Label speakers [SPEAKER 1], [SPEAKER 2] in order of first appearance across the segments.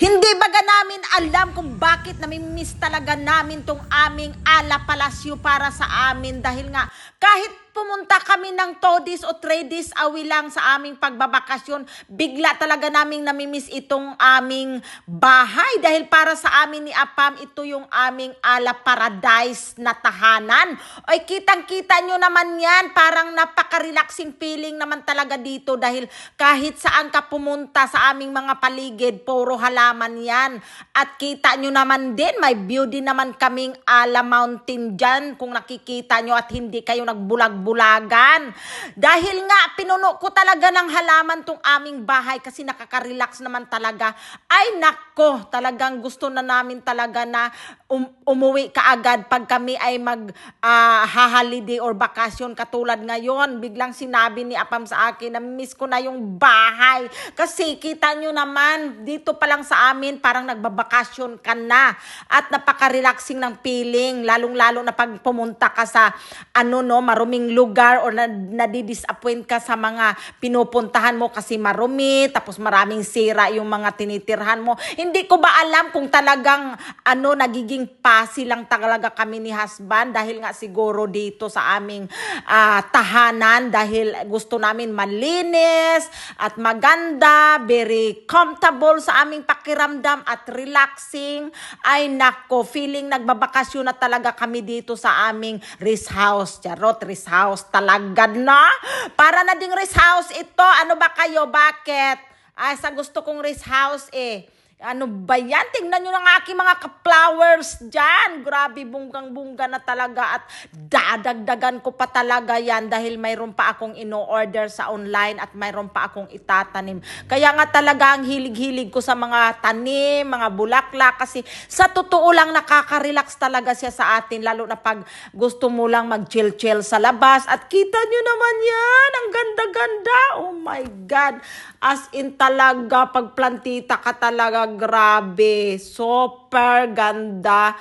[SPEAKER 1] Hindi baga namin alam kung bakit namimiss talaga namin tong aming Ala Palacio para sa amin dahil nga kahit pumunta kami ng 2 days o 3 days away lang sa aming pagbabakasyon, bigla talaga naming namimiss itong aming bahay dahil para sa amin ni Apam, ito yung aming Ala Paradise na tahanan. Ay kitang-kita nyo naman yan, parang napaka-relaxing feeling naman talaga dito dahil kahit saan ka pumunta sa aming mga paligid, puro halaman yan. At kita nyo naman din, may view din naman kaming Ala Mountain dyan kung nakikita nyo at hindi kayo nagbulag-bulagan. Dahil nga, pinuno ko talaga ng halaman tong aming bahay kasi nakaka-relax naman talaga. Ay nako, talagang gusto na namin talaga na umuwi kaagad pag kami ay mag-holiday or bakasyon. Katulad ngayon, biglang sinabi ni Apam sa akin na miss ko na yung bahay. Kasi kita nyo naman, dito pa lang sa amin, parang nagbabakasyon ka na. At napaka-relaxing ng feeling, lalong-lalo na pag pumunta ka sa maruming lugar or nadidisappoint ka sa mga pinupuntahan mo kasi marumi, tapos maraming sira yung mga tinitirhan mo. Hindi ko ba alam kung talagang nagiging pasi lang talaga kami ni husband dahil nga siguro dito sa aming tahanan dahil gusto namin malinis at maganda, very comfortable sa aming pakiramdam at relaxing. Ay nako, feeling nagbabakasyon na talaga kami dito sa aming rest house. Charot, rest house talaga na. Para na ding rest house ito. Ano ba kayo? Bakit? Ay, sa gusto kong rest house ano ba yan? Tingnan nyo ng aking mga flowers dyan. Grabe, bunggang-bungga na talaga at dadagdagan ko pa talaga yan dahil mayroon pa akong ino-order sa online at mayroon pa akong itatanim. Kaya nga talaga ang hilig-hilig ko sa mga tanim, mga bulaklak kasi sa totoo lang nakaka-relax talaga siya sa atin lalo na pag gusto mo lang mag-chill-chill sa labas. At kita nyo naman yan, ang ganda-ganda. Oh my God. As in talaga, pag plantita ka talaga, grabe, super ganda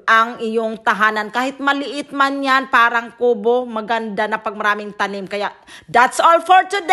[SPEAKER 1] ang iyong tahanan. Kahit maliit man yan, parang kubo, maganda na pag maraming tanim. Kaya that's all for today.